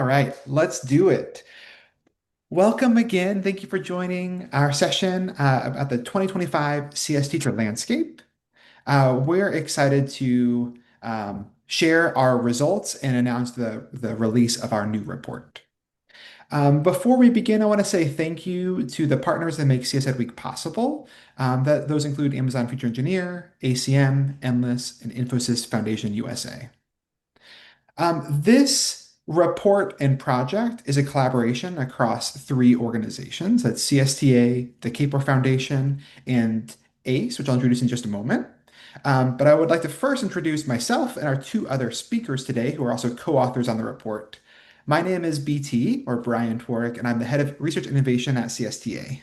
All right, let's do it. Welcome again. Thank you for joining our session about the 2025 CS Teacher Landscape. We're excited to share our results and announce the release of our new report. Before we begin, I want to say thank you to the partners that make CS Ed Week possible. Those include Amazon Feature Engineer, ACM, Endless, and Infosys Foundation USA. This report and project is a collaboration across three organizations. That's CSTA, the Capeware Foundation, and ACE, which I'll introduce in just a moment. But I would like to first introduce myself and our two other speakers today, who are also co-authors on the report. My name is BT, or Brian Tworik, and I'm the head of research innovation at CSTA.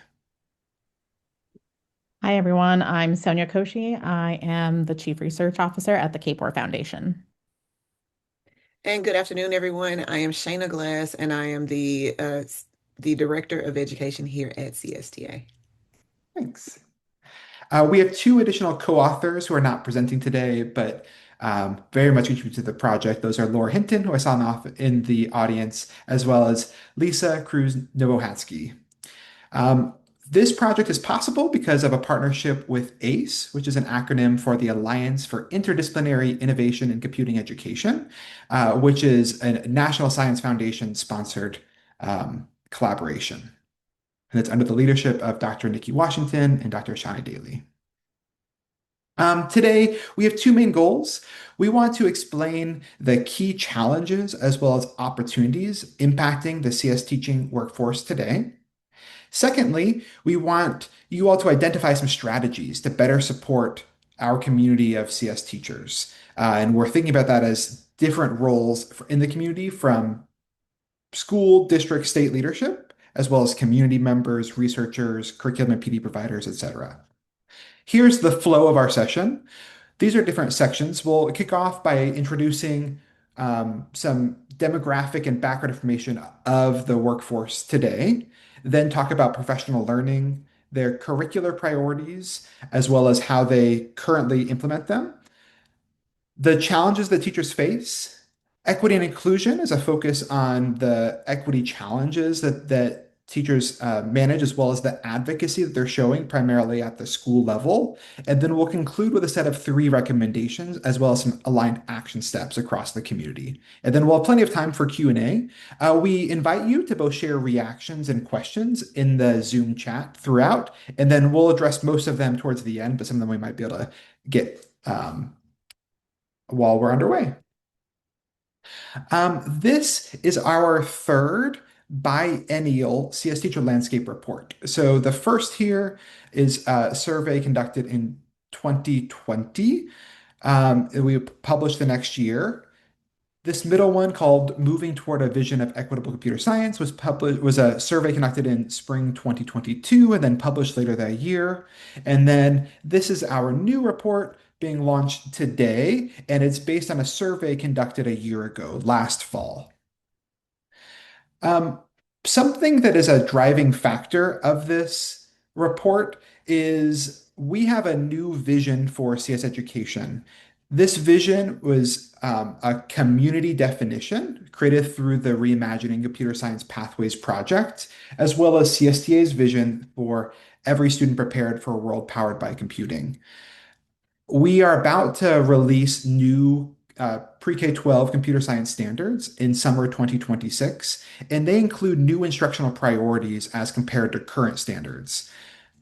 Hi, everyone. I'm Sonia Koshi. I am the Chief Research Officer at the Capeware Foundation. And good afternoon, everyone. I am Shayna Glass, and I am the Director of Education here at CSTA. Thanks. We have two additional co-authors who are not presenting today, but very much contribute to the project. Those are Laura Hinton, who I saw in the audience, as well as Lisa Cruz Novohatsky. Um, this project is possible because of a partnership with ACE, which is an acronym for the Alliance for Interdisciplinary Innovation in Computing Education, which is a National Science Foundation sponsored collaboration. And it's under the leadership of Dr. Nikki Washington and Dr. Shani Daly. Today, we have two main goals. We want to explain the key challenges as well as opportunities impacting the CS teaching workforce today. Secondly, we want you all to identify some strategies to better support our community of CS teachers. And we're thinking about that as different roles in the community, from school, district, state leadership, as well as community members, researchers, curriculum and PD providers, etc. Here's the flow of our session. These are different sections. We'll kick off by introducing some demographic and background information of the workforce today, then talk about professional learning, their curricular priorities, as well as how they currently implement them, the challenges that teachers face. Equity and inclusion is a focus on the equity challenges that teachers manage, as well as the advocacy that they're showing primarily at the school level. And then we'll conclude with a set of three recommendations, as well as some aligned action steps across the community. And then we'll have plenty of time for Q&A. We invite you to both share reactions and questions in the Zoom chat throughout, and then we'll address most of them towards the end, but some of them we might be able to get while we're underway. This is our third biennial CS Teacher Landscape Report. So the first here is a survey conducted in 2020. We published the next year. This middle one, called Moving Toward a Vision of Equitable Computer Science, was a survey conducted in spring 2022 and then published later that year. And then this is our new report being launched today, and it's based on a survey conducted a year ago, last fall. Um, Something that is a driving factor of this report is we have a new vision for CS education. This vision was a community definition created through the Reimagining Computer Science Pathways project, as well as CSTA's vision for every student prepared for a world powered by computing. We are about to release new pre-K-12 computer science standards in summer 2026, and they include new instructional priorities as compared to current standards.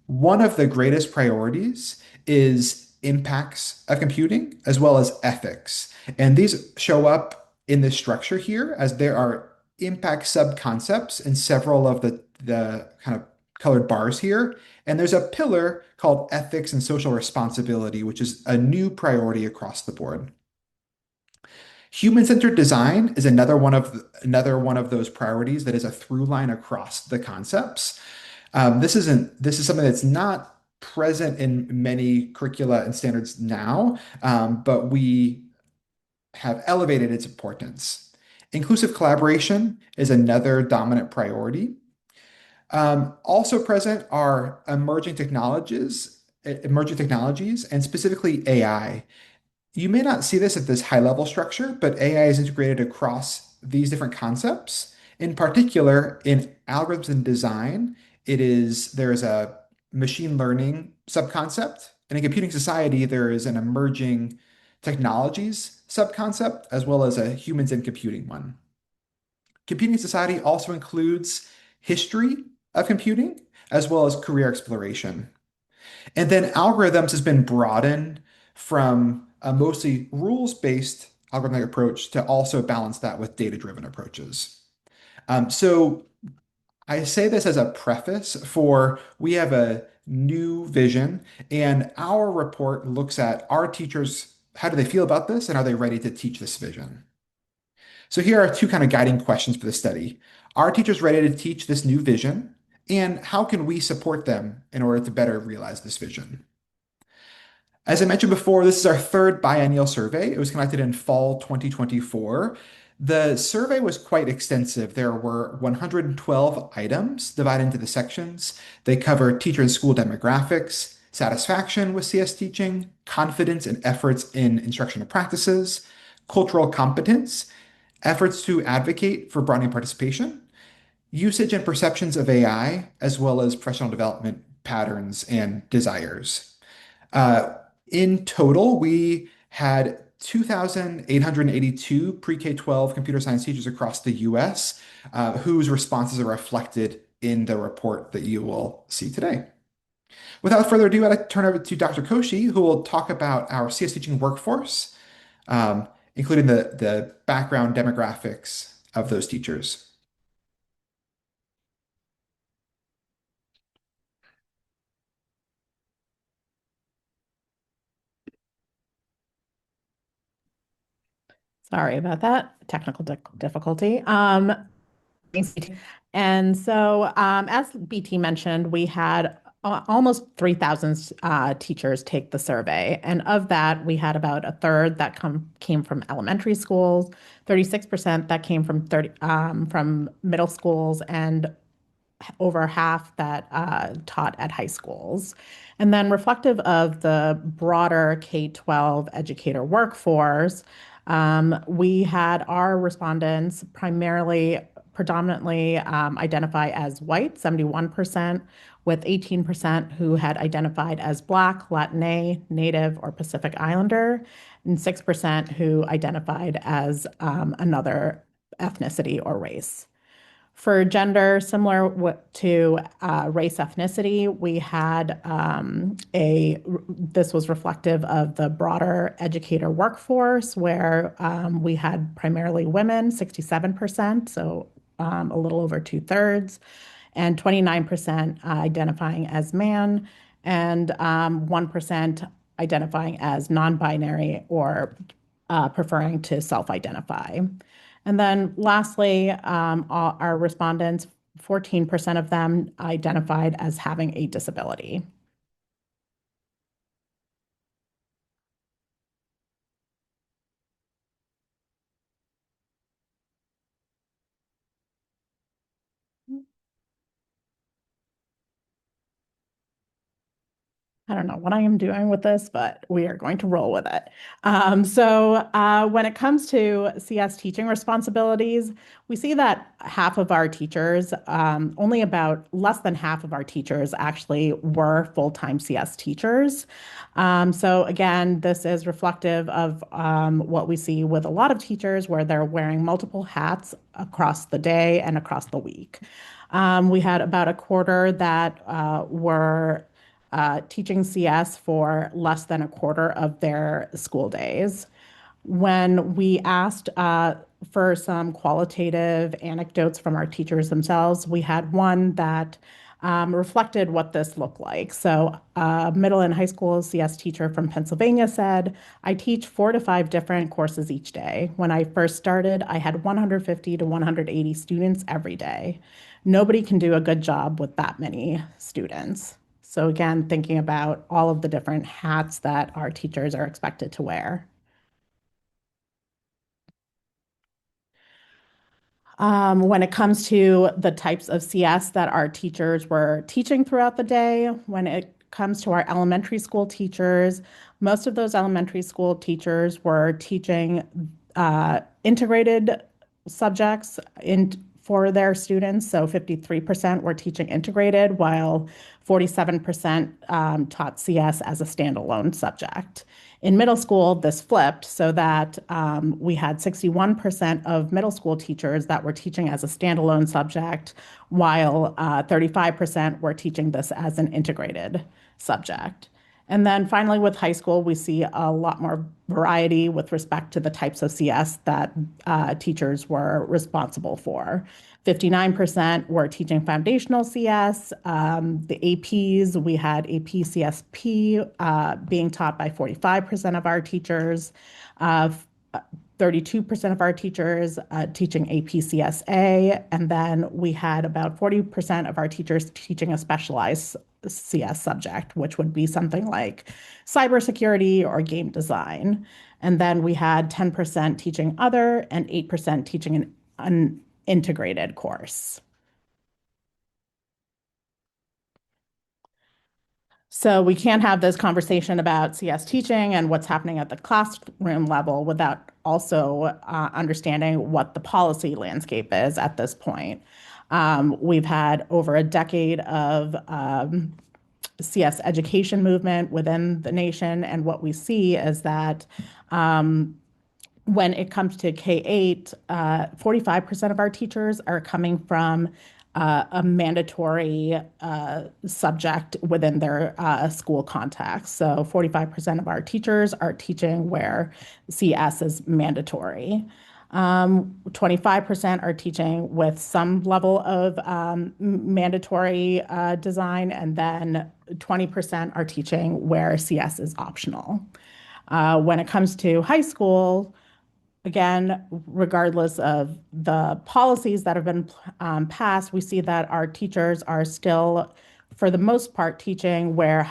One of the greatest priorities is impacts of computing as well as ethics. And these show up in this structure here as there are impact sub-concepts in several of the kind of colored bars here. And there's a pillar called ethics and social responsibility, which is a new priority across the board. Human-centered design is another one of those priorities that is a through line across the concepts. This is something that's not present in many curricula and standards now, but we have elevated its importance. Inclusive collaboration is another dominant priority. Also present are emerging technologies, and specifically AI. You may not see this at this high level structure, but AI is integrated across these different concepts. In particular, in algorithms and design, there is a machine learning subconcept, and in computing society, there is an emerging technologies subconcept as well as a humans in computing one. Computing society also includes history of computing as well as career exploration. And then algorithms has been broadened from a mostly rules-based algorithmic approach to also balance that with data-driven approaches. So I say this as a preface for we have a new vision, and our report looks at our teachers, how do they feel about this, and are they ready to teach this vision? So here are two kind of guiding questions for the study. Are teachers ready to teach this new vision? And how can we support them in order to better realize this vision? As I mentioned before, this is our third biennial survey. It was conducted in fall 2024. The survey was quite extensive. There were 112 items divided into the sections. They cover teacher and school demographics, satisfaction with CS teaching, confidence and efforts in instructional practices, cultural competence, efforts to advocate for broadening participation, usage and perceptions of AI, as well as professional development patterns and desires. Uh, in total, we had 2,882 pre-K-12 computer science teachers across the US, whose responses are reflected in the report that you will see today. Without further ado, I'd like to turn over to Dr. Koshi, who will talk about our CS teaching workforce, including the background demographics of those teachers. Sorry about that technical difficulty. Thanks, BT. And so, as BT mentioned, we had almost 3,000 teachers take the survey. And of that, we had about a third that came from elementary schools, 36% that came from middle schools, and over half that taught at high schools. And then reflective of the broader K-12 educator workforce, we had our respondents predominantly identify as white, 71%, with 18% who had identified as Black, Latine, Native, or Pacific Islander, and 6% who identified as another ethnicity or race. For gender, similar to race ethnicity, we had this was reflective of the broader educator workforce where we had primarily women, 67%, so a little over two-thirds, and 29% identifying as man, and 1% identifying as non-binary or preferring to self-identify. And then lastly, our respondents, 14% of them identified as having a disability. I don't know what I am doing with this, but we are going to roll with it. When it comes to CS teaching responsibilities, we see that half of our teachers, only about less than half of our teachers actually were full-time CS teachers. Again, this is reflective of what we see with a lot of teachers where they're wearing multiple hats across the day and across the week. We had about a quarter that were teaching CS for less than a quarter of their school days. When we asked for some qualitative anecdotes from our teachers themselves, we had one that reflected what this looked like. So, middle and high school CS teacher from Pennsylvania said, I teach 4 to 5 different courses each day. When I first started, I had 150 to 180 students every day. Nobody can do a good job with that many students. So again, thinking about all of the different hats that our teachers are expected to wear. When it comes to the types of CS that our teachers were teaching throughout the day, when it comes to our elementary school teachers, most of those elementary school teachers were teaching integrated subjects in for their students. So 53% were teaching integrated, while 47% taught CS as a standalone subject. In middle school, this flipped so that we had 61% of middle school teachers that were teaching as a standalone subject, while 35% were teaching this as an integrated subject. And then finally, with high school, we see a lot more variety with respect to the types of CS that teachers were responsible for. 59% were teaching foundational CS. The APs, we had AP CSP being taught by 45% of our teachers. Uh, 32% of our teachers teaching APCSA, and then we had about 40% of our teachers teaching a specialized CS subject, which would be something like cybersecurity or game design. And then we had 10% teaching other and 8% teaching an integrated course. So we can't have this conversation about CS teaching and what's happening at the classroom level without also understanding what the policy landscape is at this point. We've had over a decade of CS education movement within the nation, and what we see is that when it comes to K-8, 45% of our teachers are coming from a mandatory subject within their school context. So 45% of our teachers are teaching where CS is mandatory. 25% are teaching with some level of mandatory design, and then 20% are teaching where CS is optional. When it comes to high school, again, regardless of the policies that have been passed, we see that our teachers are still, for the most part, teaching where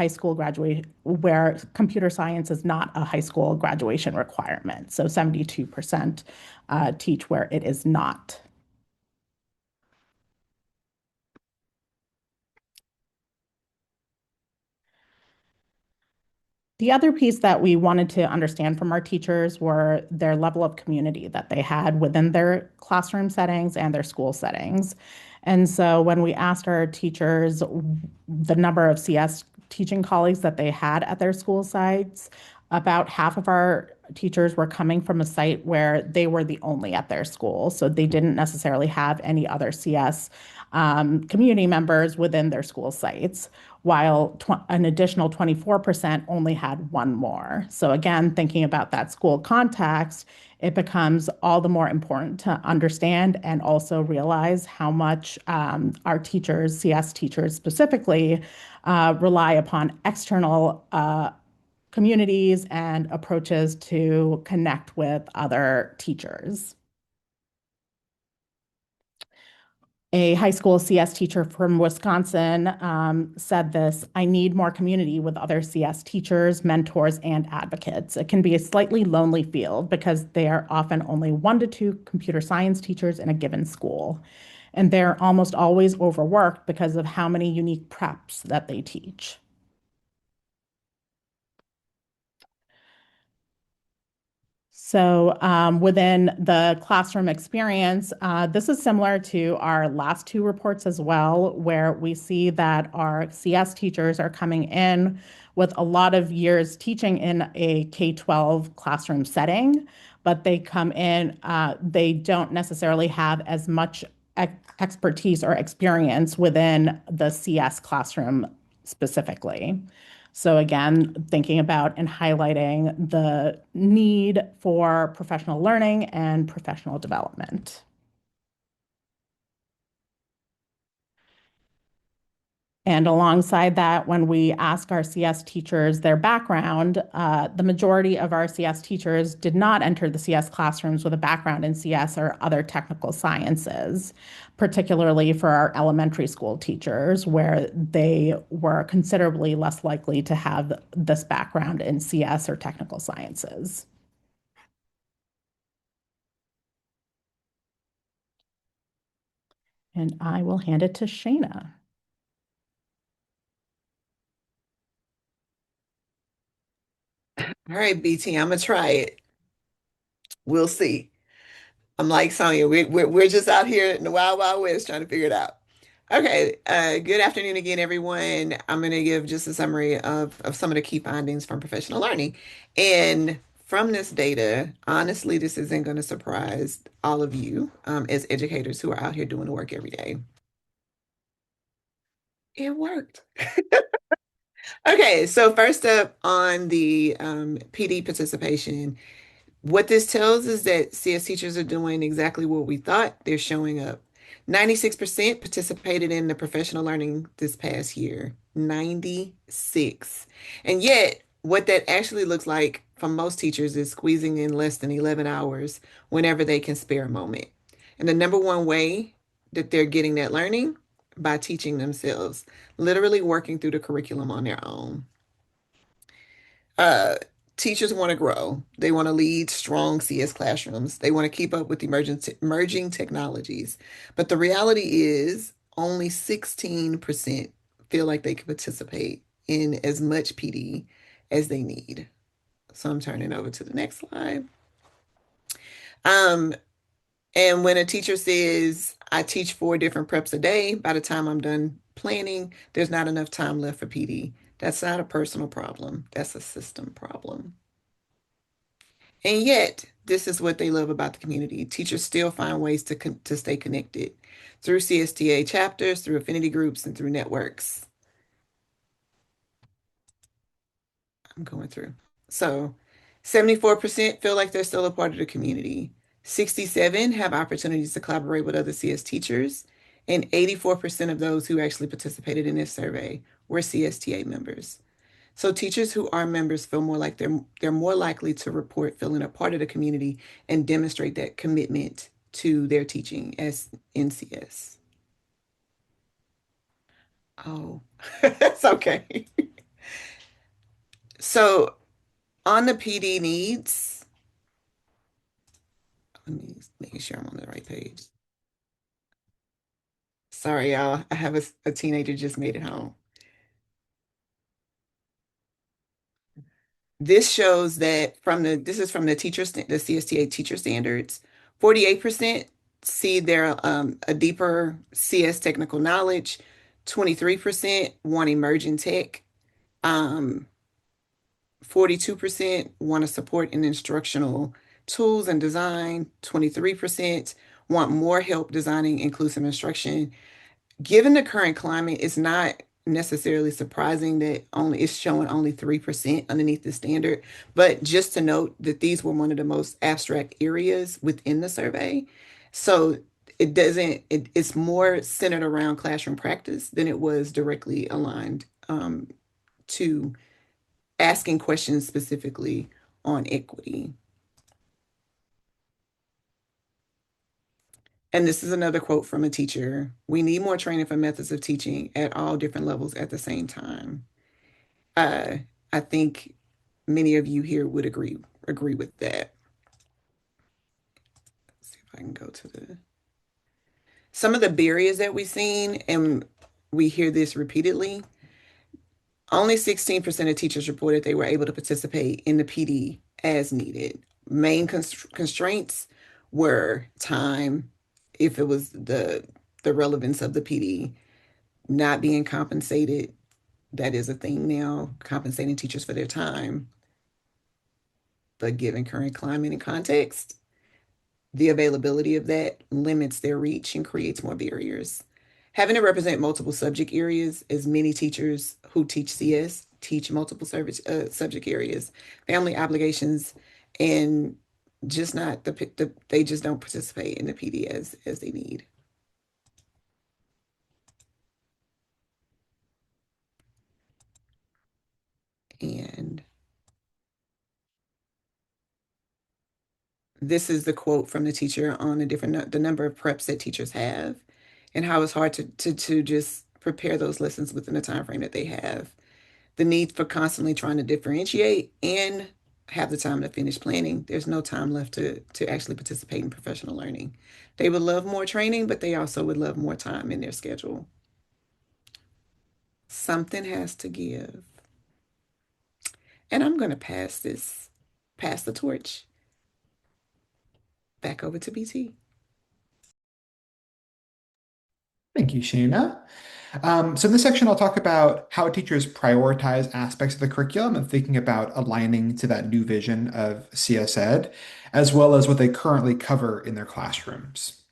where computer science is not a high school graduation requirement. So 72% teach where it is not. The other piece that we wanted to understand from our teachers were their level of community that they had within their classroom settings and their school settings. And so when we asked our teachers the number of CS teaching colleagues that they had at their school sites, about half of our teachers were coming from a site where they were the only at their school. So they didn't necessarily have any other CS community members within their school sites, while an additional 24% only had one more. So again, thinking about that school context, it becomes all the more important to understand and also realize how much our teachers, CS teachers specifically, rely upon external communities and approaches to connect with other teachers. A high school CS teacher from Wisconsin said this: I need more community with other CS teachers, mentors, and advocates. It can be a slightly lonely field because there are often only 1 to 2 computer science teachers in a given school. And they're almost always overworked because of how many unique preps that they teach. So within the classroom experience, this is similar to our last two reports as well, where we see that our CS teachers are coming in with a lot of years teaching in a K-12 classroom setting, but they come in, they don't necessarily have as much expertise or experience within the CS classroom specifically. So again, thinking about and highlighting the need for professional learning and professional development. And alongside that, when we ask our CS teachers their background, the majority of our CS teachers did not enter the CS classrooms with a background in CS or other technical sciences, particularly for our elementary school teachers, where they were considerably less likely to have this background in CS or technical sciences. And I will hand it to Shayna. All right, BT, I'm gonna try it. We'll see. I'm like Sonya, we're just out here in the wild, wild west trying to figure it out. Okay, good afternoon again, everyone. I'm going to give just a summary of some of the key findings from professional learning. And from this data, honestly, this isn't going to surprise all of you as educators who are out here doing the work every day. It worked. Okay, so first up on the PD participation. What this tells is that CS teachers are doing exactly what we thought. They're showing up. 96% participated in the professional learning this past year. 96. And yet, what that actually looks like for most teachers is squeezing in less than 11 hours whenever they can spare a moment. And the number one way that they're getting that learning by teaching themselves, literally working through the curriculum on their own. Uh, Teachers want to grow. They want to lead strong CS classrooms. They want to keep up with emerging technologies. But the reality is only 16% feel like they can participate in as much PD as they need. So I'm turning over to the next slide. Um, and when a teacher says, I teach 4 different preps a day, by the time I'm done planning, there's not enough time left for PD. That's not a personal problem. That's a system problem. And yet, this is what they love about the community. Teachers still find ways to stay connected through CSTA chapters, through affinity groups, and through networks. I'm going through. So 74% feel like they're still a part of the community. 67 have opportunities to collaborate with other CS teachers. And 84% of those who actually participated in this survey were CSTA members. So teachers who are members feel more like they're more likely to report feeling a part of the community and demonstrate that commitment to their teaching as NCS. Oh, it's okay. So on the PD needs, let me making sure I'm on the right page. Sorry, y'all. I have a teenager just made it home. This shows that this is from the the CSTA teacher standards. 48% see their a deeper CS technical knowledge. 23% want emerging tech. Um, 42% want to support in instructional tools and design. 23% want more help designing inclusive instruction. Given the current climate, it's not necessarily surprising that only it's showing only 3% underneath the standard. But just to note that these were one of the most abstract areas within the survey. So it's more centered around classroom practice than it was directly aligned to asking questions specifically on equity. And this is another quote from a teacher. We need more training for methods of teaching at all different levels at the same time. Uh, I think many of you here would agree with that. Let's see if I can go to the some of the barriers that we've seen, and we hear this repeatedly. Only 16% of teachers reported they were able to participate in the PD as needed. Main constraints were time, if it was the relevance of the PD, not being compensated. That is a thing now, compensating teachers for their time. But given current climate and context, the availability of that limits their reach and creates more barriers. Having to represent multiple subject areas, as many teachers who teach CS teach multiple subject areas, family obligations, and just not they just don't participate in the PD as they need. And this is the quote from the teacher on the number of preps that teachers have and how it's hard to just prepare those lessons within the time frame that they have. The need for constantly trying to differentiate and have the time to finish planning. There's no time left to actually participate in professional learning. They would love more training, but they also would love more time in their schedule. Something has to give. And I'm going to pass the torch Back over to BT. Thank you, Shana. So in this section, I'll talk about how teachers prioritize aspects of the curriculum and thinking about aligning to that new vision of CS Ed, as well as what they currently cover in their classrooms.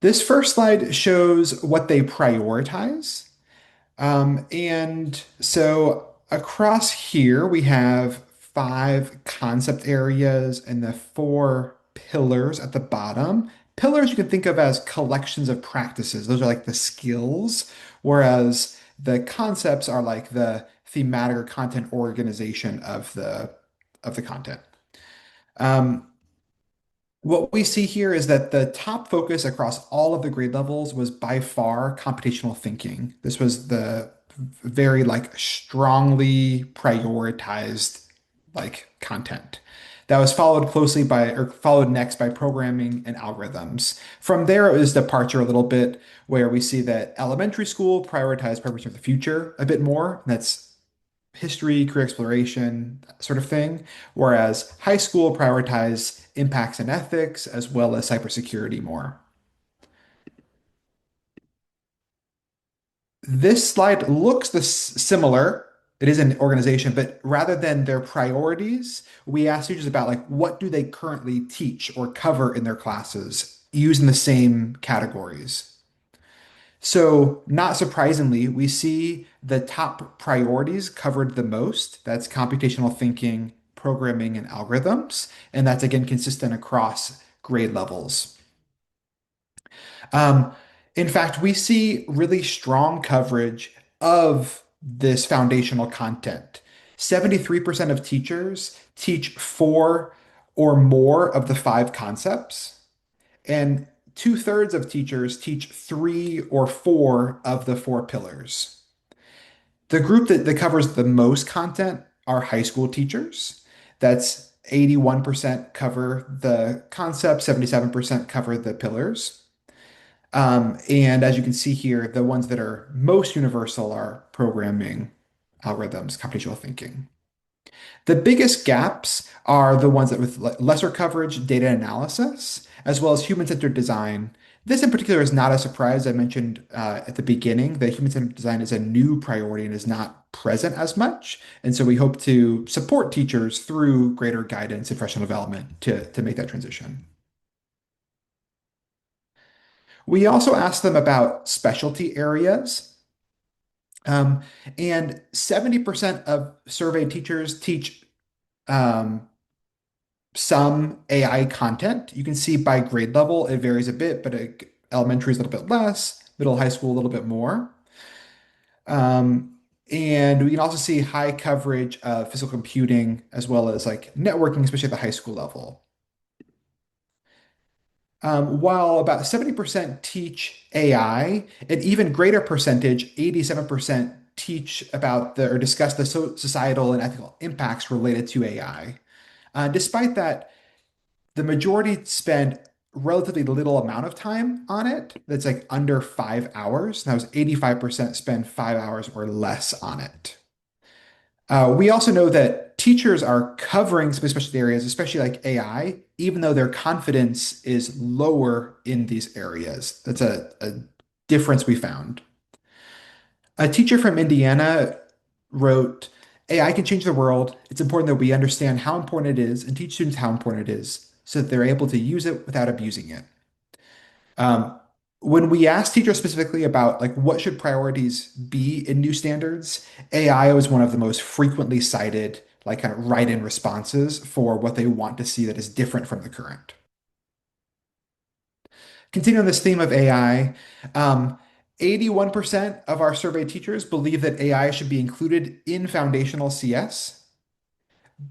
This first slide shows what they prioritize. And so across here, we have five concept areas and the four pillars at the bottom. Pillars you can think of as collections of practices. Those are like the skills, whereas the concepts are like the thematic or content organization of the content. Um, what we see here is that the top focus across all of the grade levels was by far computational thinking. This was the very like strongly prioritized like content. That was followed closely by or followed next by programming and algorithms. From there, it was departure a little bit where we see that elementary school prioritized preparation for the future a bit more. That's history, career exploration, that sort of thing. Whereas high school prioritized impacts and ethics as well as cybersecurity more. This slide looks similar. It is an organization, but rather than their priorities, we ask teachers about like what do they currently teach or cover in their classes using the same categories. So, not surprisingly, we see the top priorities covered the most. That's computational thinking, programming, and algorithms. And that's again consistent across grade levels. Um, in fact, we see really strong coverage of this foundational content. 73% of teachers teach four or more of the five concepts. And two-thirds of teachers teach three or four of the four pillars. The group that covers the most content are high school teachers. That's 81% cover the concept, 77% cover the pillars. And as you can see here, the ones that are most universal are programming, algorithms, computational thinking. The biggest gaps are the ones that with lesser coverage, data analysis, as well as human-centered design. This in particular is not a surprise. I mentioned at the beginning that human-centered design is a new priority and is not present as much. And so we hope to support teachers through greater guidance and professional development to make that transition. We also asked them about specialty areas. Um, and 70% of surveyed teachers teach um, some AI content. You can see by grade level, it varies a bit, but elementary is a little bit less, middle high school a little bit more. And we can also see high coverage of physical computing as well as like networking, especially at the high school level. While about 70% teach AI, an even greater percentage, 87%, teach about or discuss the societal and ethical impacts related to AI. Despite that, the majority spend relatively little amount of time on it. That's like under 5 hours. That was 85% spend 5 hours or less on it. We also know that teachers are covering some specialty areas, especially like AI, even though their confidence is lower in these areas. That's a difference we found. A teacher from Indiana wrote, AI can change the world. It's important that we understand how important it is and teach students how important it is so that they're able to use it without abusing it. Um, when we asked teachers specifically about like what should priorities be in new standards, AI was one of the most frequently cited like kind of write-in responses for what they want to see that is different from the current. Continuing on this theme of AI, 81% of our surveyed teachers believe that AI should be included in foundational CS,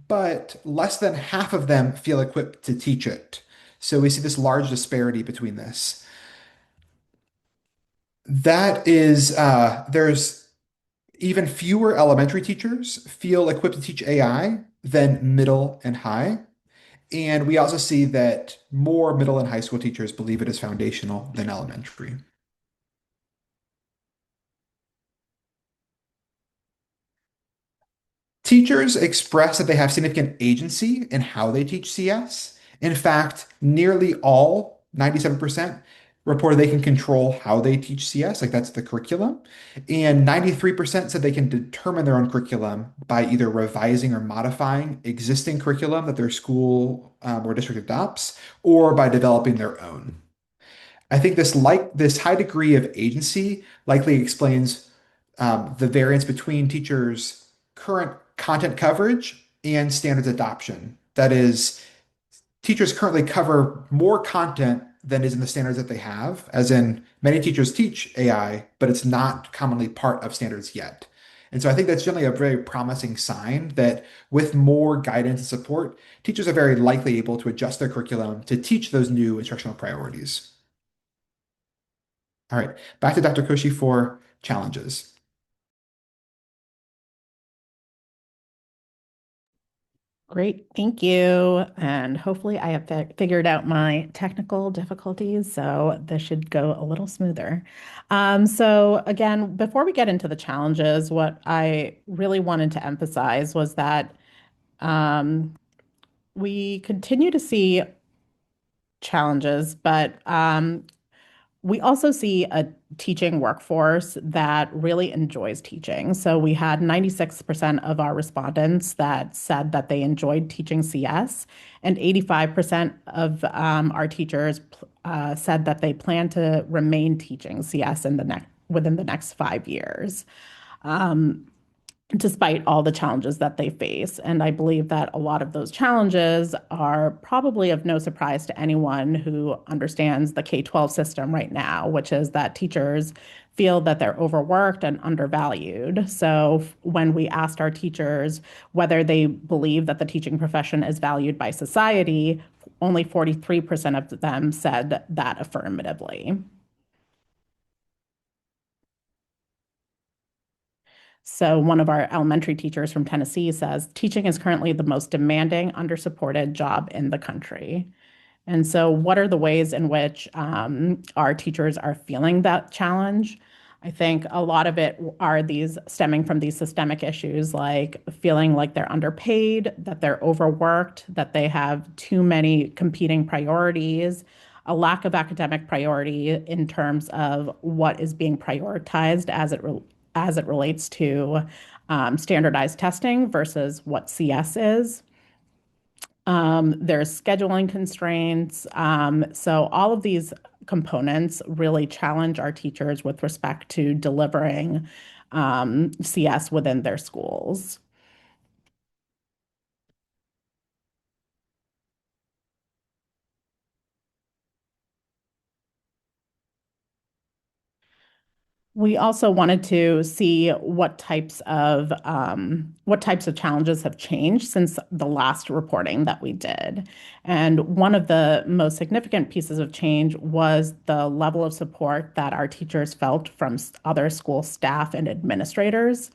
but less than half of them feel equipped to teach it. So we see this large disparity between this. That is, there's even fewer elementary teachers feel equipped to teach AI than middle and high. And we also see that more middle and high school teachers believe it is foundational than elementary. Teachers express that they have significant agency in how they teach CS, In fact, nearly all, 97%, reported they can control how they teach CS, like that's the curriculum. And 93% said they can determine their own curriculum by either revising or modifying existing curriculum that their school or district adopts, or by developing their own. I think this high degree of agency likely explains the variance between teachers' current content coverage and standards adoption. That is, teachers currently cover more content than is in the standards that they have, as in many teachers teach AI, but it's not commonly part of standards yet. And so I think that's generally a very promising sign that with more guidance and support, teachers are very likely able to adjust their curriculum to teach those new instructional priorities. All right, back to Dr. Koshi for challenges. Great, thank you. And hopefully I have figured out my technical difficulties, so this should go a little smoother. So again, before we get into the challenges, what I really wanted to emphasize was that um, we continue to see challenges, but we also see a teaching workforce that really enjoys teaching. So we had 96% of our respondents that said that they enjoyed teaching CS, and 85% of our teachers said that they plan to remain teaching CS within the next 5 years. Um, Despite all the challenges that they face. And I believe that a lot of those challenges are probably of no surprise to anyone who understands the K-12 system right now, which is that teachers feel that they're overworked and undervalued. So when we asked our teachers whether they believe that the teaching profession is valued by society, only 43% of them said that affirmatively. So, one of our elementary teachers from Tennessee says teaching is currently the most demanding, undersupported job in the country. And so, what are the ways in which our teachers are feeling that challenge? I think a lot of it are these stemming from these systemic issues, like feeling like they're underpaid, that they're overworked, that they have too many competing priorities, a lack of academic priority in terms of what is being prioritized as it relates to standardized testing versus what CS is. There's scheduling constraints. So all of these components really challenge our teachers with respect to delivering CS within their schools. We also wanted to see what types of challenges have changed since the last reporting that we did. And one of the most significant pieces of change was the level of support that our teachers felt from other school staff and administrators.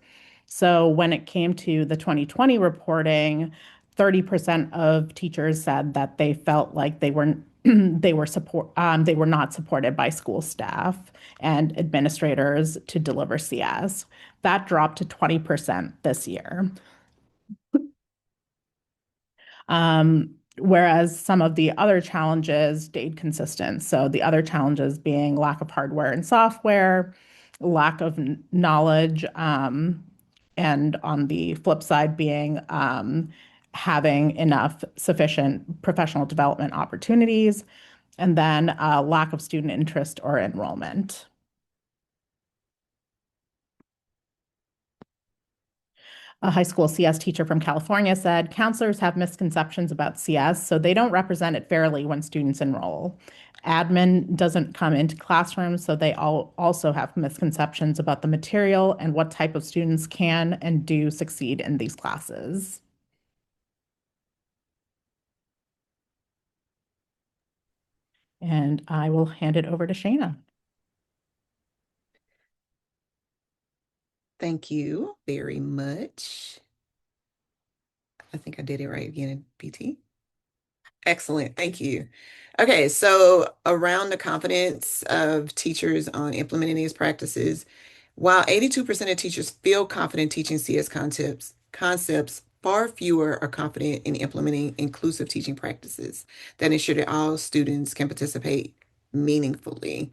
So when it came to the 2020 reporting, 30% of teachers said that they felt like they were they were not supported by school staff and administrators to deliver CS. That dropped to 20% this year. Whereas some of the other challenges stayed consistent. So the other challenges being lack of hardware and software, lack of knowledge, and on the flip side being having enough sufficient professional development opportunities, and then lack of student interest or enrollment. A high school CS teacher from California said, counselors have misconceptions about CS, so they don't represent it fairly when students enroll. Admin doesn't come into classrooms, so they also have misconceptions about the material and what type of students can and do succeed in these classes. And I will hand it over to Shayna. Thank you very much. I think I did it right again in PT. Excellent. Thank you. Okay, so around the confidence of teachers on implementing these practices, while 82% of teachers feel confident teaching CS concepts, far fewer are confident in implementing inclusive teaching practices that ensure that all students can participate meaningfully.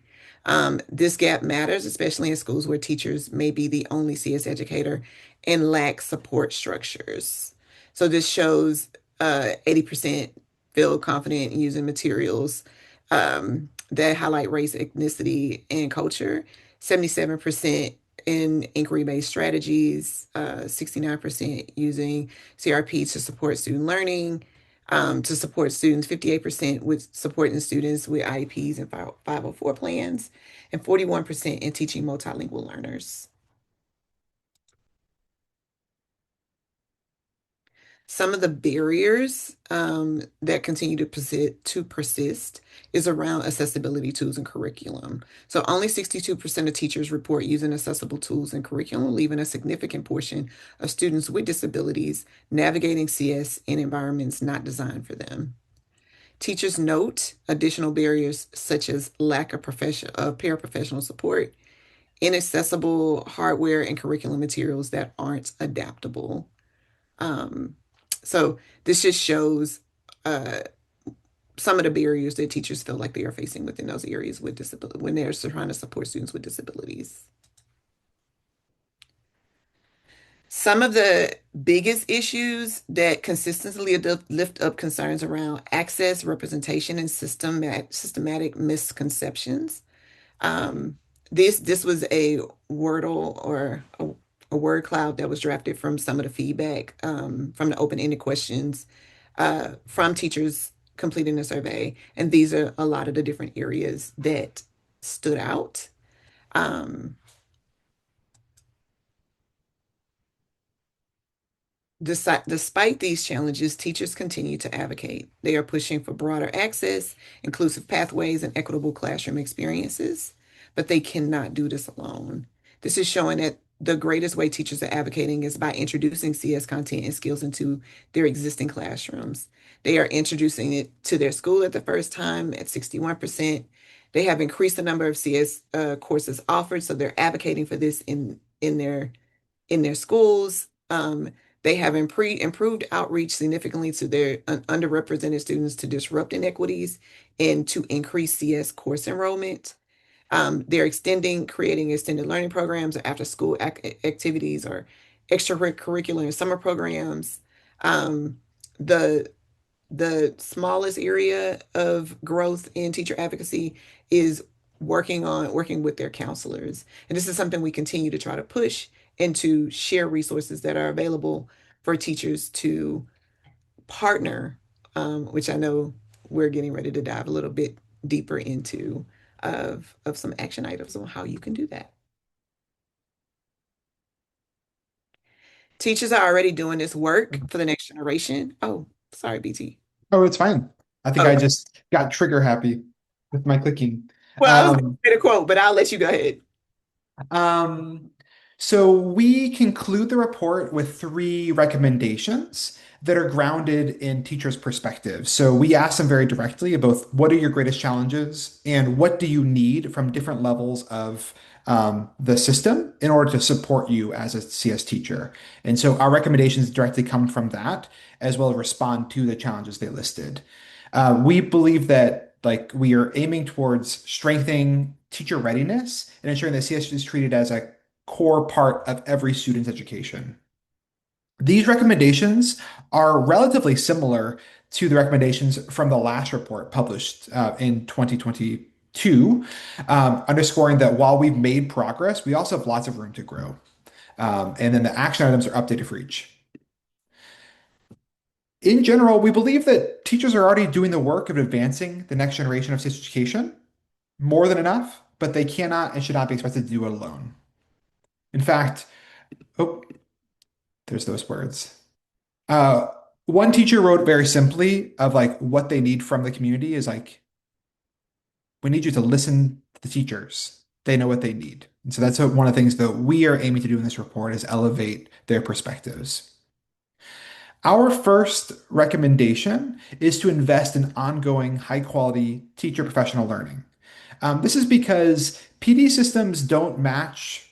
This gap matters, especially in schools where teachers may be the only CS educator and lack support structures. So this shows 80% feel confident in using materials that highlight race, ethnicity, and culture. 77% in inquiry-based strategies, 69% using CRP to support student learning, to support students, 58% with supporting students with IEPs and 504 plans, and 41% in teaching multilingual learners. Some of the barriers that continue to persist is around accessibility tools and curriculum. So only 62% of teachers report using accessible tools and curriculum, leaving a significant portion of students with disabilities navigating CS in environments not designed for them. Teachers note additional barriers such as lack of paraprofessional support, inaccessible hardware and curriculum materials that aren't adaptable. Um, so this just shows uh, some of the barriers that teachers feel like they are facing within those areas with disability when they're trying to support students with disabilities. Some of the biggest issues that consistently lift up concerns around access, representation, and systematic misconceptions. Um, this was a Wordle or a word cloud that was drafted from some of the feedback from the open-ended questions from teachers completing the survey, and these are a lot of the different areas that stood out. Um, Despite these challenges, teachers continue to advocate. They are pushing for broader access, inclusive pathways, and equitable classroom experiences, but they cannot do this alone. This is showing that the greatest way teachers are advocating is by introducing CS content and skills into their existing classrooms. They are introducing it to their school at the first time at 61%. They have increased the number of CS courses offered, so they're advocating for this in their schools. They have improved outreach significantly to their underrepresented students to disrupt inequities and to increase CS course enrollment. They're creating extended learning programs or after school activities or extracurricular and summer programs. Um, the the smallest area of growth in teacher advocacy is working with their counselors. And this is something we continue to try to push and to share resources that are available for teachers to partner, which I know we're getting ready to dive a little bit deeper into of some action items on how you can do that. Teachers are already doing this work for the next generation. Oh, sorry, BT. Oh, it's fine. I think I Oh, just got trigger happy with my clicking. well, I was going Um, to say the quote, but I'll let you go ahead. Um, so we conclude the report with three recommendations that are grounded in teachers' perspectives. So we ask them very directly about what are your greatest challenges and what do you need from different levels of the system in order to support you as a CS teacher. And so our recommendations directly come from that, as well as respond to the challenges they listed. We believe that we are aiming towards strengthening teacher readiness and ensuring that CS is treated as a core part of every student's education. These recommendations are relatively similar to the recommendations from the last report published in 2022, underscoring that while we've made progress, we also have lots of room to grow. And then the action items are updated for each. In general, we believe that teachers are already doing the work of advancing the next generation of CS education more than enough, but they cannot and should not be expected to do it alone. In fact, oh, there's those words. Uh, One teacher wrote very simply of what they need from the community is we need you to listen to the teachers. They know what they need. And so that's one of the things that we are aiming to do in this report is elevate their perspectives. Our first recommendation is to invest in ongoing high quality teacher professional learning. This is because PD systems don't match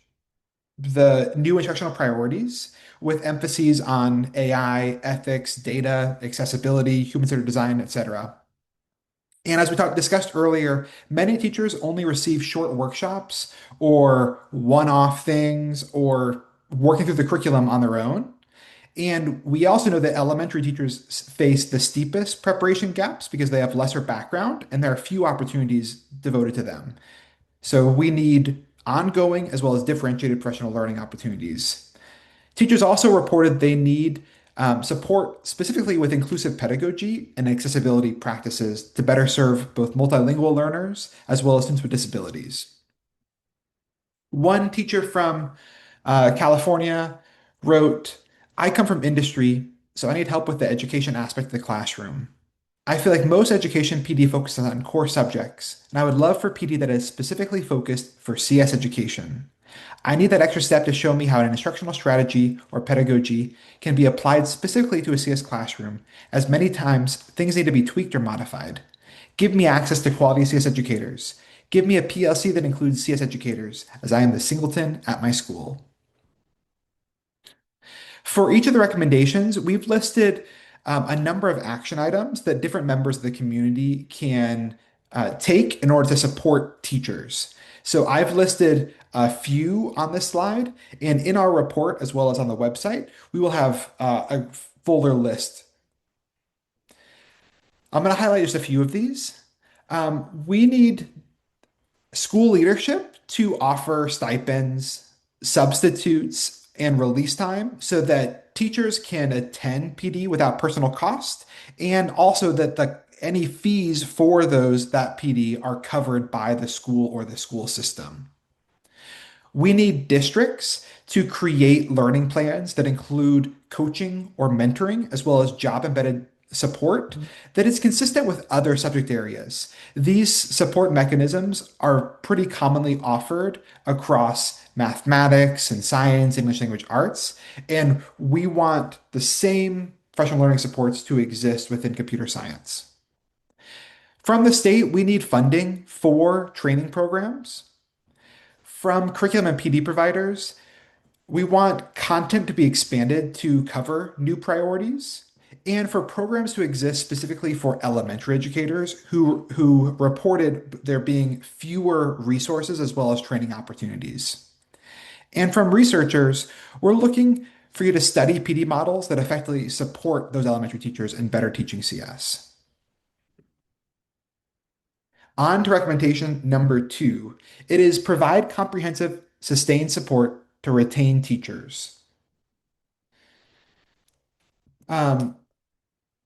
the new instructional priorities with emphases on AI, ethics, data, accessibility, human-centered design, etc. And as we discussed earlier, many teachers only receive short workshops or one-off things or working through the curriculum on their own. And we also know that elementary teachers face the steepest preparation gaps because they have lesser background and there are few opportunities devoted to them. So we need ongoing as well as differentiated professional learning opportunities. Teachers also reported they need support specifically with inclusive pedagogy and accessibility practices to better serve both multilingual learners as well as students with disabilities. One teacher from California wrote, I come from industry, so I need help with the education aspect of the classroom. I feel like most education PD focuses on core subjects, and I would love for PD that is specifically focused for CS education. I need that extra step to show me how an instructional strategy or pedagogy can be applied specifically to a CS classroom, as many times things need to be tweaked or modified. Give me access to quality CS educators. Give me a PLC that includes CS educators, as I am the singleton at my school. For each of the recommendations, we've listed a number of action items that different members of the community can take in order to support teachers. So I've listed a few on this slide, and in our report, as well as on the website, we will have a fuller list. I'm going to highlight just a few of these. We need school leadership to offer stipends, substitutes, and release time so that teachers can attend PD without personal cost, and also that any fees for that PD are covered by the school or the school system. We need districts to create learning plans that include coaching or mentoring, as well as job embedded support that is consistent with other subject areas. These support mechanisms are pretty commonly offered across mathematics and science, English language arts, and we want the same professional learning supports to exist within computer science. From the state, we need funding for training programs. From curriculum and PD providers, we want content to be expanded to cover new priorities and for programs to exist specifically for elementary educators who reported there being fewer resources as well as training opportunities. And from researchers, we're looking for you to study PD models that effectively support those elementary teachers in better teaching CS. On to recommendation number 2. It is provide comprehensive, sustained support to retain teachers. Um,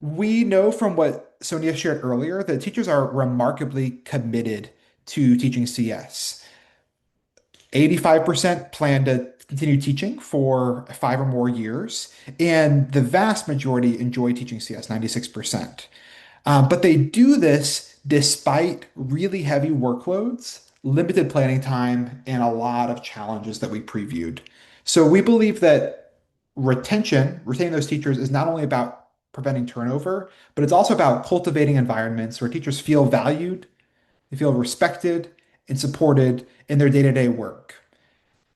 we know from what Sonia shared earlier that teachers are remarkably committed to teaching CS. 85% plan to continue teaching for 5 or more years, and the vast majority enjoy teaching CS, 96%. But they do this despite really heavy workloads, limited planning time, and a lot of challenges that we previewed. So we believe that retaining those teachers is not only about preventing turnover, but it's also about cultivating environments where teachers feel valued, they feel respected and supported in their day-to-day work.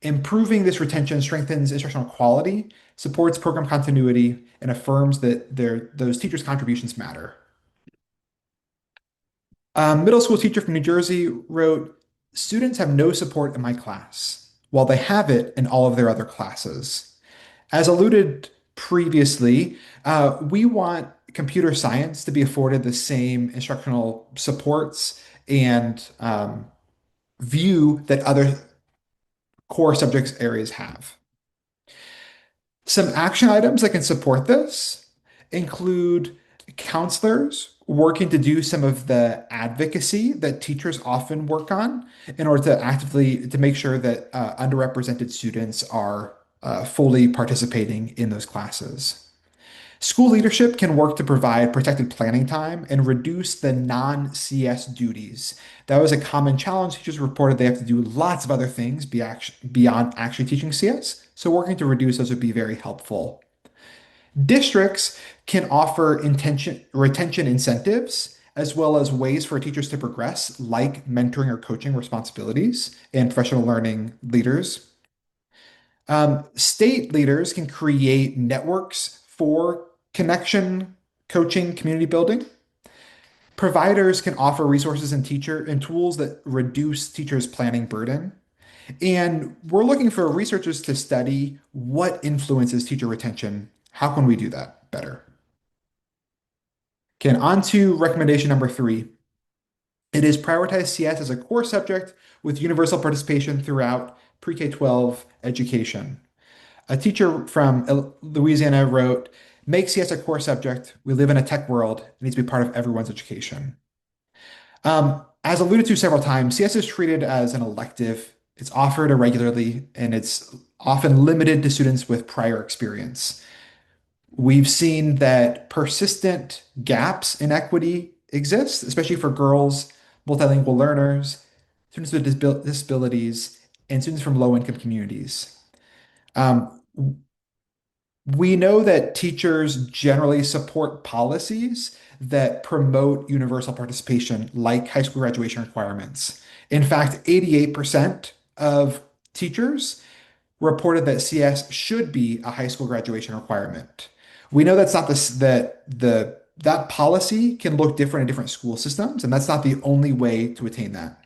Improving this retention strengthens instructional quality, supports program continuity, and affirms that those teachers' contributions matter. A middle school teacher from New Jersey wrote, students have no support in my class, while they have it in all of their other classes. As alluded previously, we want computer science to be afforded the same instructional supports and view that other core subjects areas have. Some action items that can support this include counselors working to do some of the advocacy that teachers often work on in order to actively to make sure that underrepresented students are fully participating in those classes. School leadership can work to provide protected planning time and reduce the non-CS duties. That was a common challenge. Teachers reported they have to do lots of other things beyond actually teaching CS. So working to reduce those would be very helpful. Districts can offer retention incentives as well as ways for teachers to progress, like mentoring or coaching responsibilities and professional learning leaders. State leaders can create networks for connection, coaching, community building. Providers can offer resources and teacher and tools that reduce teachers' planning burden. And we're looking for researchers to study what influences teacher retention. How can we do that better? Okay, on to recommendation number three. It is prioritize CS as a core subject with universal participation throughout pre-K 12 education. A teacher from Louisiana wrote, make CS a core subject. We live in a tech world. It needs to be part of everyone's education. As alluded to several times, CS is treated as an elective. It's offered irregularly, and it's often limited to students with prior experience. We've seen that persistent gaps in equity exist, especially for girls, multilingual learners, students with disabilities, and students from low-income communities. Um, we know that teachers generally support policies that promote universal participation, like high school graduation requirements. In fact, 88% of teachers reported that CS should be a high school graduation requirement. We know that's not this that the that policy can look different in different school systems, and that's not the only way to attain that.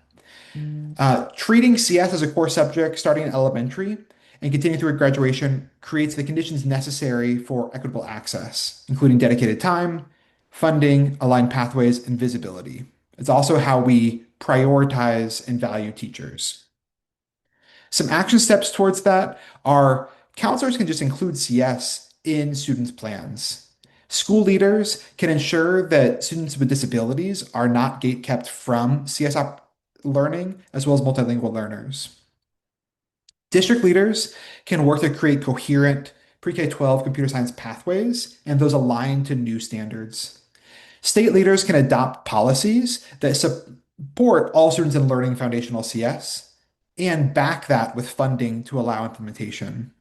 Treating CS as a core subject starting in elementary and continuing through graduation creates the conditions necessary for equitable access, including dedicated time, funding, aligned pathways, and visibility. It's also how we prioritize and value teachers. Some action steps towards that are counselors can just include CS in students' plans. School leaders can ensure that students with disabilities are not gatekept from CS learning, as well as multilingual learners. District leaders can work to create coherent pre-K 12 computer science pathways and those aligned to new standards. State leaders can adopt policies that support all students in learning foundational CS and back that with funding to allow implementation.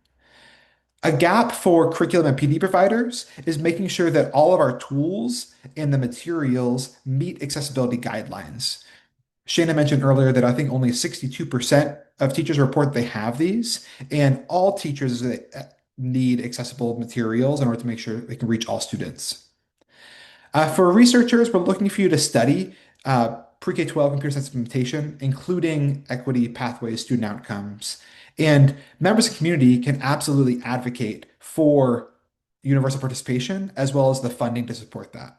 A gap for curriculum and PD providers is making sure that all of our tools and the materials meet accessibility guidelines. Shana mentioned earlier that I think only 62% of teachers report they have these, and all teachers need accessible materials in order to make sure they can reach all students. For researchers, we're looking for you to study pre-K 12 computer science implementation, including equity pathways, student outcomes. And members of the community can absolutely advocate for universal participation as well as the funding to support that.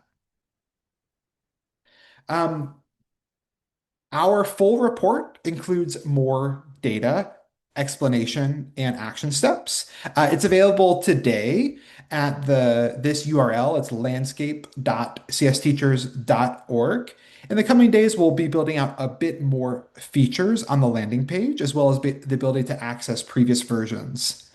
Um, Our full report includes more data, explanation, and action steps. It's available today at this URL. It's landscape.csteachers.org. In the coming days, we'll be building out a bit more features on the landing page, as well as the ability to access previous versions.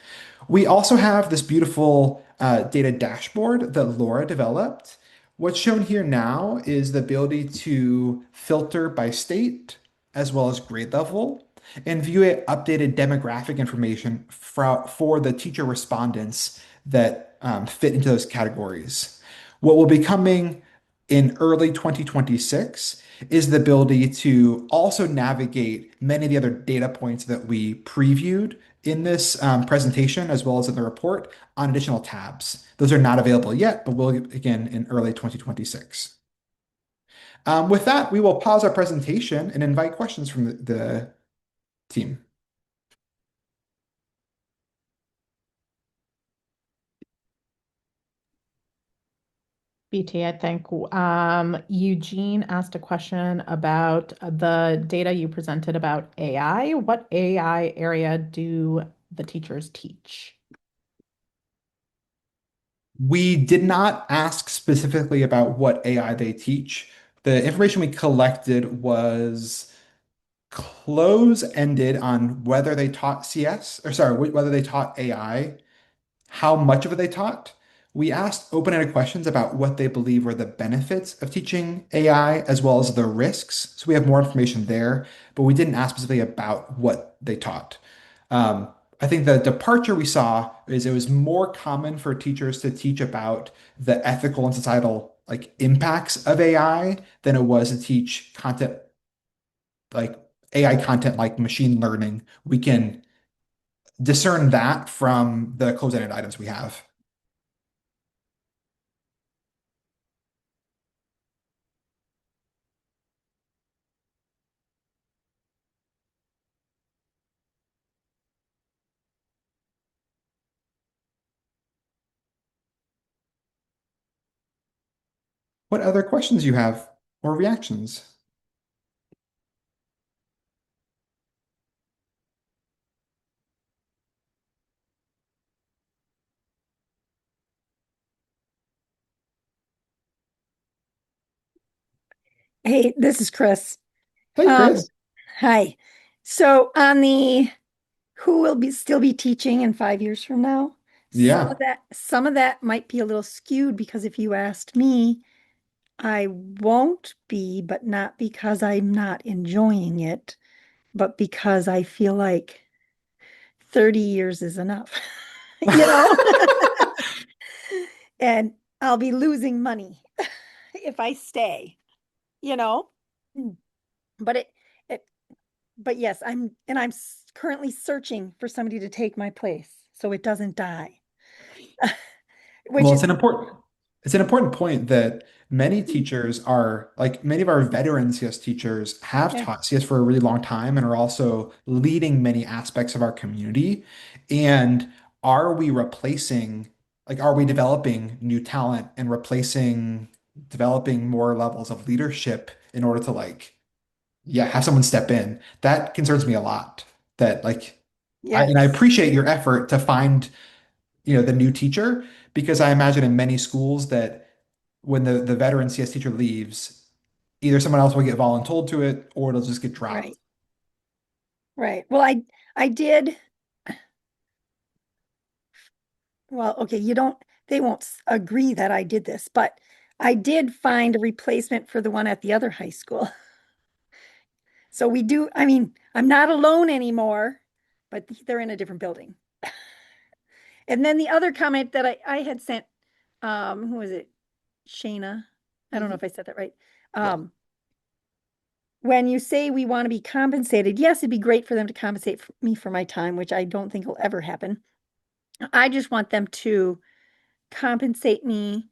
We also have this beautiful data dashboard that Laura developed. What's shown here now is the ability to filter by state as well as grade level and view updated demographic information for the teacher respondents that fit into those categories. What will be coming in early 2026 is the ability to also navigate many of the other data points that we previewed in this presentation, as well as in the report, on additional tabs. Those are not available yet, but will again in early 2026. With that, we will pause our presentation and invite questions from the team. BT, I think Eugene asked a question about the data you presented about AI. What AI area do the teachers teach? We did not ask specifically about what AI they teach. The information we collected was close-ended on whether they taught CS, or sorry, whether they taught AI, how much of it they taught. We asked open-ended questions about what they believe were the benefits of teaching AI as well as the risks. So we have more information there, but we didn't ask specifically about what they taught. Um, I think the departure we saw is it was more common for teachers to teach about the ethical and societal like impacts of AI than it was to teach content like AI content like machine learning. We can discern that from the closed-ended items we have. What other questions you have or reactions? Hey, this is Chris. Hey, Um, Chris. hi. So on the who will be still be teaching in 5 years from now, Yeah. some of that might be a little skewed because if you asked me, I won't be, but not because I'm not enjoying it, but because I feel like 30 years is enough, you know? And I'll be losing money if I stay, you know? But it but yes, I'm currently searching for somebody to take my place so it doesn't die, which Well, is it's an important point that many teachers are like many of our veteran CS teachers have yeah, taught CS for a really long time and are also leading many aspects of our community. And are we replacing, like, are we developing new talent and developing more levels of leadership in order to like, yeah, have someone step in? That concerns me a lot. That like, and I yes, appreciate your effort to find the new teacher, because I imagine in many schools that when the veteran CS teacher leaves, either someone else will get voluntold to it or it'll just get dropped. right, right. Well, I did well, okay, you don't they won't agree that I did this, but I did find a replacement for the one at the other high school. So we do, I mean, I'm not alone anymore, but they're in a different building. And then the other comment that I had sent, who was it? Shayna. I don't know Mhm. if I said that right. Yeah. Um, when you say we want to be compensated, yes, it'd be great for them to compensate me for my time, which I don't think will ever happen. I just want them to compensate me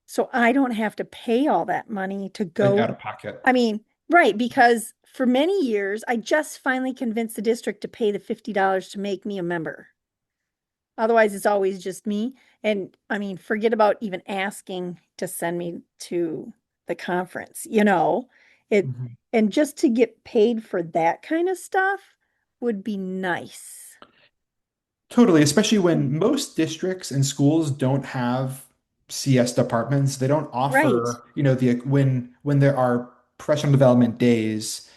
so I don't have to pay all that money to Like go. out of pocket. I mean, right, because for many years, I just finally convinced the district to pay the $50 to make me a member. Otherwise, it's always just me. And I mean, forget about even asking to send me to the conference, it, Mhm. and just to get paid for that kind of stuff would be nice. Totally, especially when most districts and schools don't have CS departments. They don't Right. offer, the when there are professional development days,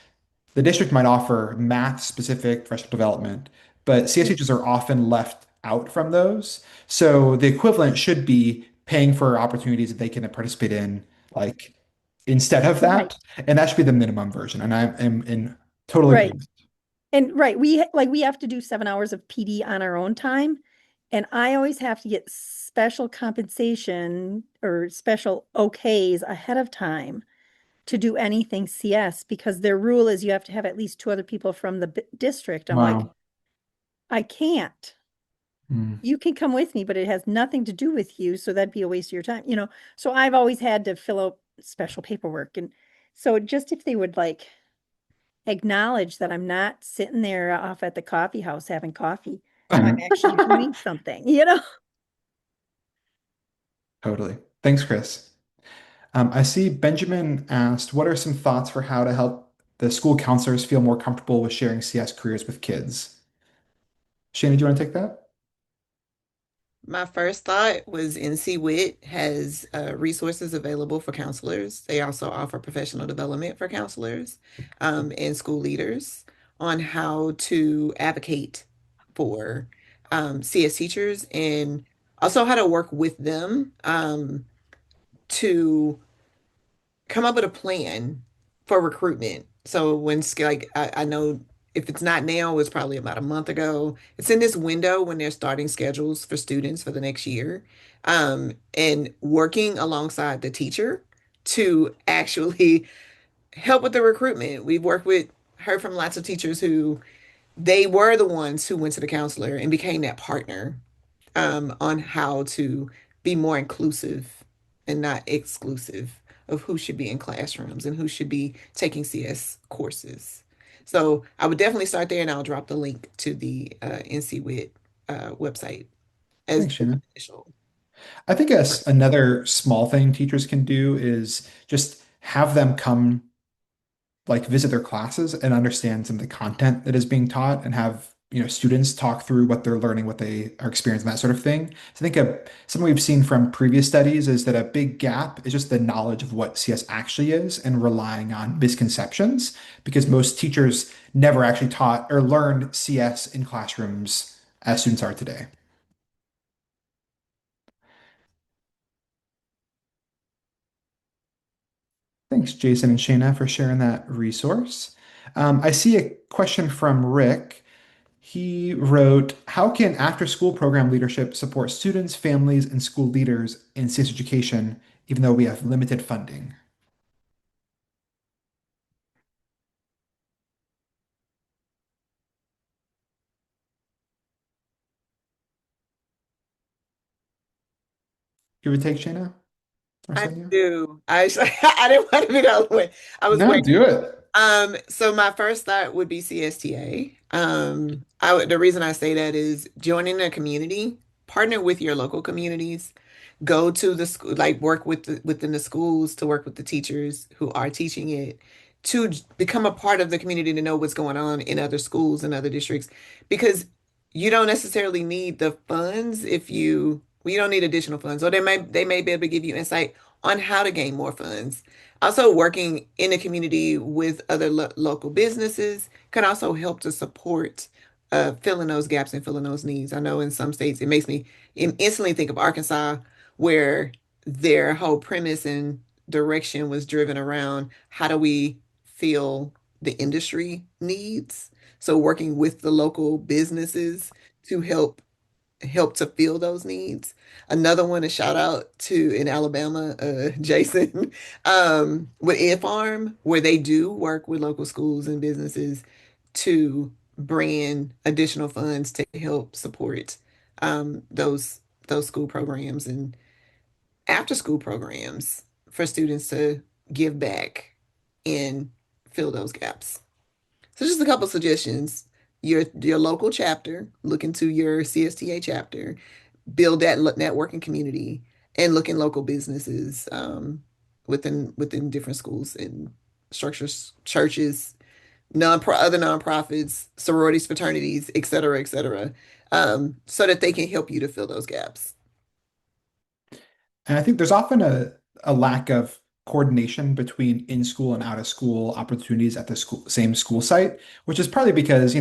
the district might offer math specific professional development, but CS teachers are often left out from those. So the equivalent should be paying for opportunities that they can participate in, like instead of Right. that. And that should be the minimum version. And I am in total Right. agreement. And right, we have to do 7 hours of PD on our own time. And I always have to get special compensation or special okays ahead of time to do anything CS because their rule is you have to have at least two other people from the district. I'm like, Wow. I can't. Hmm. You can come with me, but it has nothing to do with you. So that'd be a waste of your time, So I've always had to fill out special paperwork. And so just if they would like acknowledge that I'm not sitting there off at the coffee house having coffee, I'm actually doing something. Totally. Thanks, Chris. I see Benjamin asked, what are some thoughts for how to help the school counselors feel more comfortable with sharing CS careers with kids? Shane, do you want to take that? My first thought was NC WIT has resources available for counselors. They also offer professional development for counselors and school leaders on how to advocate for CS teachers and also how to work with them to come up with a plan for recruitment. So like I know if it's not now, it's probably about a month ago. It's in this window when they're starting schedules for students for the next year, and working alongside the teacher to actually help with the recruitment. We've heard from lots of teachers who they were the ones who went to the counselor and became that partner on how to be more inclusive and not exclusive of who should be in classrooms and who should be taking CS courses. So I would definitely start there, and I'll drop the link to the NCWIT website as Thanks, the Shanna. initial. I think another small thing teachers can do is just have them come like visit their classes and understand some of the content that is being taught and have students talk through what they're learning, what they are experiencing, that sort of thing. So I think something we've seen from previous studies is that a big gap is just the knowledge of what CS actually is and relying on misconceptions because most teachers never actually taught or learned CS in classrooms as students are today. Thanks, Jason and Shayna, for sharing that resource. I see a question from Rick. He wrote, how can after-school program leadership support students, families, and school leaders in CS education, even though we have limited funding? You would take Shayna or I Sonia? do. I didn't want to be the other way. I was No, waiting. do it. So my first thought would be CSTA. The reason I say that is joining a community, partner with your local communities, go to the school, like work within the schools to work with the teachers who are teaching it, to become a part of the community to know what's going on in other schools and other districts, because you don't necessarily need the funds if you don't need additional funds, or they may be able to give you insight on how to gain more funds. Also, working in the community with other local businesses can also help to support filling those gaps and filling those needs. I know in some states it makes me instantly think of Arkansas, where their whole premise and direction was driven around how do we fill the industry needs. So working with the local businesses to help to fill those needs. Another one, a shout out to in Alabama, Jason, with Ed Farm, where they do work with local schools and businesses to bring in additional funds to help support those school programs and after school programs for students to give back and fill those gaps. So just a couple suggestions. Your local chapter, look into your CSTA chapter, build that networking community, and look in local businesses within different schools and structures, churches, other nonprofits, sororities, fraternities, et cetera, so that they can help you to fill those gaps. And I think there's often a lack of coordination between in-school and out-of-school opportunities at the same school site, which is partly because,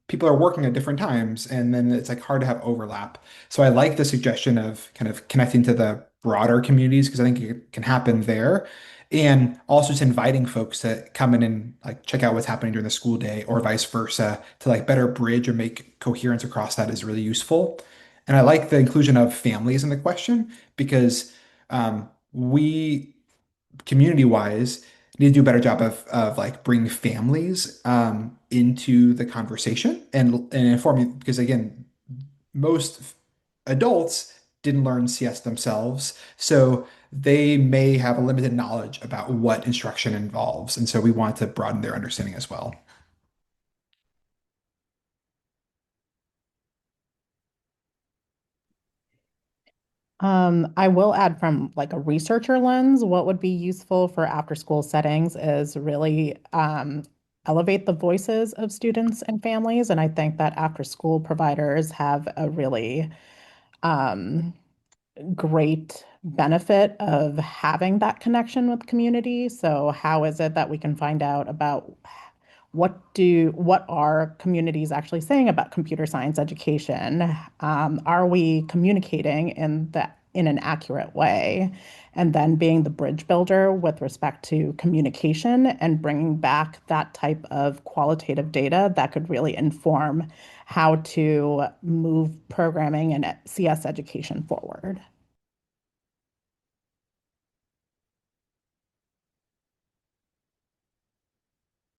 people are working at different times and then it's like hard to have overlap. So I like the suggestion of kind of connecting to the broader communities because I think it can happen there. And also just inviting folks to come in and like check out what's happening during the school day or vice versa to like better bridge or make coherence across that is really useful. And I like the inclusion of families in the question because we community-wise need to do a better job of like bringing families into the conversation and informing because again, most adults didn't learn CS themselves, so they may have a limited knowledge about what instruction involves, and so we want to broaden their understanding as well. I will add from like a researcher lens, what would be useful for after school settings is really elevate the voices of students and families. And I think that after school providers have a really um, great benefit of having that connection with community. So how is it that we can find out about what are communities actually saying about computer science education? Are we communicating in an accurate way? And then being the bridge builder with respect to communication and bringing back that type of qualitative data that could really inform how to move programming and CS education forward.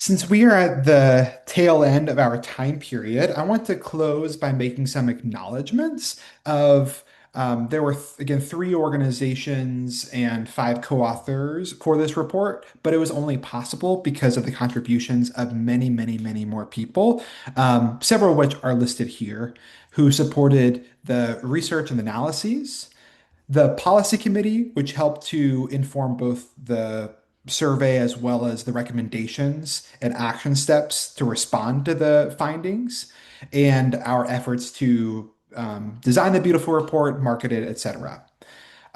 Since we are at the tail end of our time period, I want to close by making some acknowledgments of there were, again, three organizations and five co-authors for this report, but it was only possible because of the contributions of many, many, many more people, several of which are listed here, who supported the research and analyses, the policy committee, which helped to inform both the survey as well as the recommendations and action steps to respond to the findings, and our efforts to design the beautiful report, market it, etc.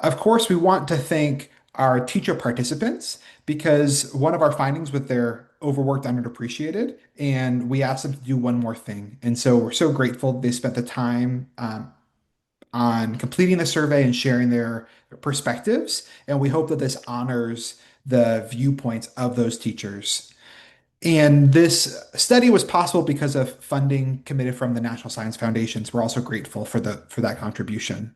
Of course, we want to thank our teacher participants because one of our findings was they're overworked, underappreciated, and we asked them to do one more thing. And so we're so grateful they spent the time on completing the survey and sharing their perspectives. And we hope that this honors the viewpoints of those teachers. And this study was possible because of funding committed from the National Science Foundations. We're also grateful for that contribution.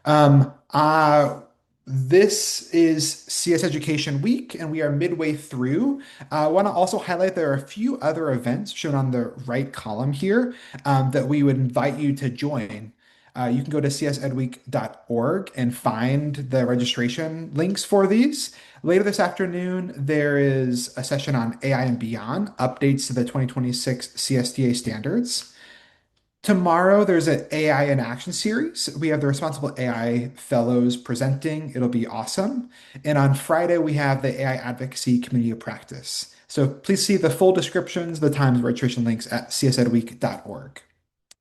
Um, uh, this is CS Education Week, and we are midway through. I want to also highlight there are a few other events shown on the right column here that we would invite you to join. You can go to csedweek.org and find the registration links for these. Later this afternoon, there is a session on AI and beyond, updates to the 2026 CSDA standards. Tomorrow, there's an AI in Action series. We have the Responsible AI Fellows presenting. It'll be awesome. And on Friday, we have the AI Advocacy Community of Practice. So please see the full descriptions, the times, registration links at csedweek.org.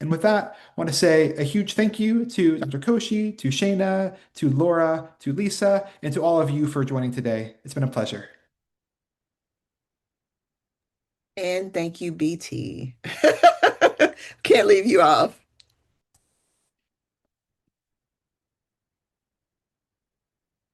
And with that, I want to say a huge thank you to Dr. Koshi, to Shayna, to Laura, to Lisa, and to all of you for joining today. It's been a pleasure. And thank you, BT. Can't leave you off.